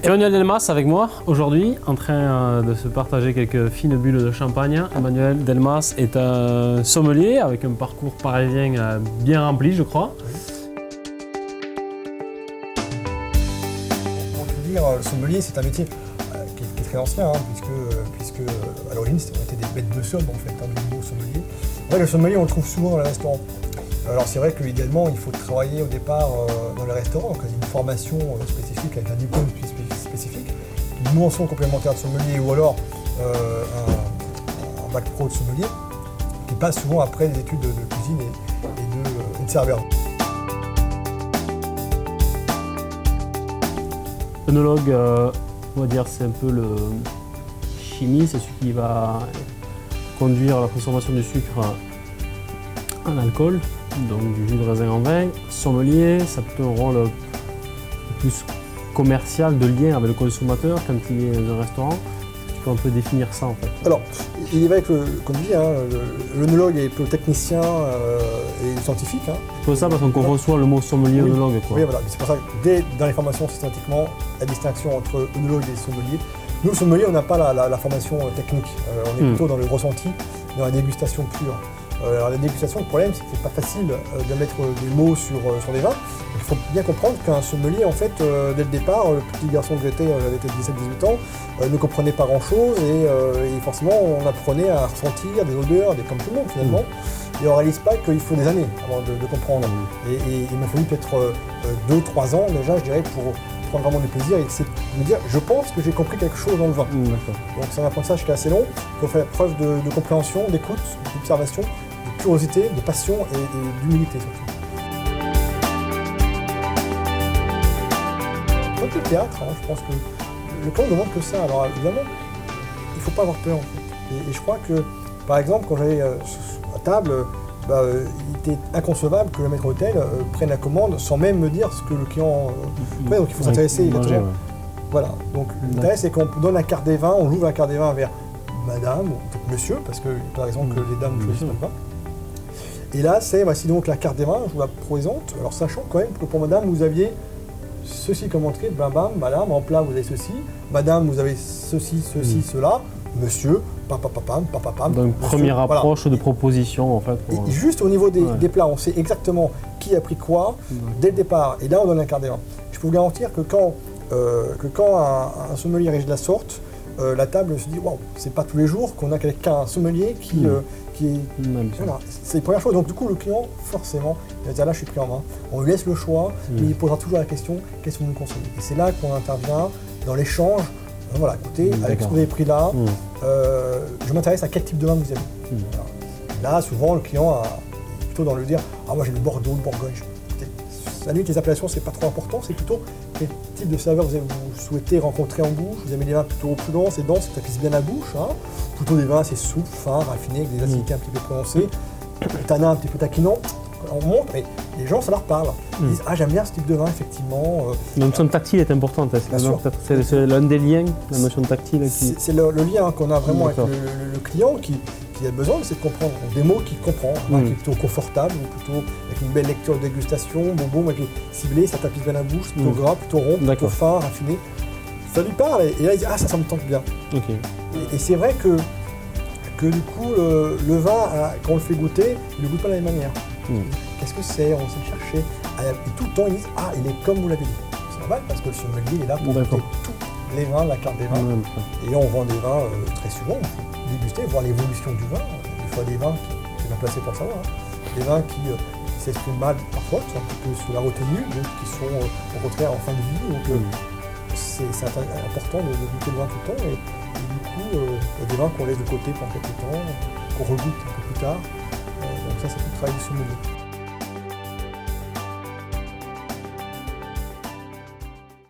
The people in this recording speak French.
Emmanuel Delmas avec moi aujourd'hui, en train de se partager quelques fines bulles de champagne. Emmanuel Delmas est un sommelier avec un parcours parisien bien rempli, je crois. Pour tout dire, le sommelier, c'est un métier qui est très ancien, hein, puisque à l'origine, on était des bêtes de somme en fait, le mot sommelier. Ouais, le sommelier, on le trouve souvent dans les restaurants. Alors c'est vrai qu'idéalement, il faut travailler au départ dans les restaurants, donc une formation spécifique avec un diplôme spécifique, une mention complémentaire de sommelier ou alors un bac pro de sommelier, qui passe souvent après des études de cuisine et de serveur. Œnologue, on va dire, c'est un peu le chimie, c'est celui qui va conduire à la transformation du sucre en alcool, donc du jus de raisin en vin. Sommelier, ça a plutôt un rôle plus commercial, de lien avec le consommateur quand il est dans un restaurant. Tu peux un peu définir ça en fait. Alors, il est vrai que, comme je dis, hein, l'œnologue est plutôt technicien et scientifique. Hein. C'est pour ça parce qu'on confond souvent le mot sommelier et œnologue. Oui, voilà. C'est pour ça que dans les formations, systématiquement, la distinction entre œnologue et sommelier. Nous, sommelier, on n'a pas la formation technique. On est plutôt dans le ressenti, dans la dégustation pure. Alors la dégustation, le problème, c'est que c'est pas facile de mettre des mots sur des vins. Il faut bien comprendre qu'un sommelier, en fait, dès le départ, le petit garçon que j'étais, j'avais peut-être 17-18 ans, ne comprenait pas grand-chose et forcément, on apprenait à ressentir des odeurs, comme tout le monde finalement. Et on ne réalise pas qu'il faut des années avant de comprendre. Et il m'a fallu peut-être 2-3 ans déjà, je dirais, pour prendre vraiment du plaisir et c'est de me dire, je pense que j'ai compris quelque chose dans le vin. Donc c'est un apprentissage qui est assez long. Il faut faire preuve de compréhension, d'écoute, d'observation, de curiosité, de passion et d'humilité surtout. C'est un peu le théâtre, hein, je pense que le plan ne demande que ça. Alors évidemment, il ne faut pas avoir peur en fait. Et je crois que, par exemple, quand j'allais à table, il était inconcevable que le maître d'hôtel prenne la commande sans même me dire ce que le client fait. Donc il faut s'intéresser exactement. Voilà. Donc l'intérêt c'est qu'on donne la carte des vins, on ouvre la carte des vins vers madame ou monsieur, parce que par exemple que les dames choisissent le vin. Et là c'est voici donc la carte des vins, je vous la présente. Alors sachant quand même que pour madame vous aviez ceci comme entrée, bam bam, madame, en plat vous avez ceci, madame vous avez ceci, cela, monsieur, papapam. Donc première approche de proposition en fait. Et juste au niveau des plats, on sait exactement qui a pris quoi dès le départ. Et là on donne un quart des vins. Je peux vous garantir que quand un sommelier réagit de la sorte, la table se dit waouh, c'est pas tous les jours qu'on a quelqu'un, un sommelier qui est. Voilà, c'est la première chose. Donc du coup le client, forcément, il va dire là je suis pris en main. On lui laisse le choix, mais il posera toujours la question qu'est-ce que vous me conseillez. Et c'est là qu'on intervient dans l'échange. Voilà, écoutez, avec ce que vous avez pris là, je m'intéresse à quel type de vin vous avez. Voilà. Là, souvent, le client est plutôt dans le dire ah, moi j'ai le Bordeaux, le Bourgogne. À la limite, les appellations, c'est pas trop important, c'est plutôt quel type de saveur vous souhaitez rencontrer en bouche. Vous aimez des vins plutôt plus denses et denses, ça tapisse bien la bouche. Hein. Plutôt des vins assez souples, fins, raffinés, avec des acidités un petit peu prononcées, tanin un petit peu taquinant. On monte, mais les gens, ça leur parle. Ils disent ah, j'aime bien ce type de vin, effectivement. La notion de tactile est importante. C'est l'un des liens, la notion de tactile. C'est le lien qu'on a vraiment avec le client qui a besoin, c'est de comprendre des mots qu'il comprend, qui est plutôt confortable, ou plutôt avec une belle lecture de dégustation, bonbon, avec les ciblés, ça tapisse bien la bouche, plutôt gras, plutôt rond, plutôt fin, raffiné. Ça lui parle et là il dit ah, ça me tente bien. Et c'est vrai que du coup le vin, quand on le fait goûter, il ne goûte pas de la même manière. Qu'est-ce que c'est? On sait le chercher. Et tout le temps ils disent ah, il est comme vous l'avez dit. C'est normal parce que le sommelier est là pour goûter tous les vins, la carte des vins. Et on vend des vins très souvent. Déguster, voir l'évolution du vin. Des fois des vins qui sont bien placés pour savoir. Hein. Des vins qui s'expriment mal parfois, qui sont un petit peu sous la retenue, d'autres qui sont au contraire en fin de vie. Donc c'est important de goûter le vin tout le temps. Et du coup, il y a des vins qu'on laisse de côté pendant quelques temps, qu'on regoute un peu plus tard. Donc ça, c'est tout le travail du sommelier.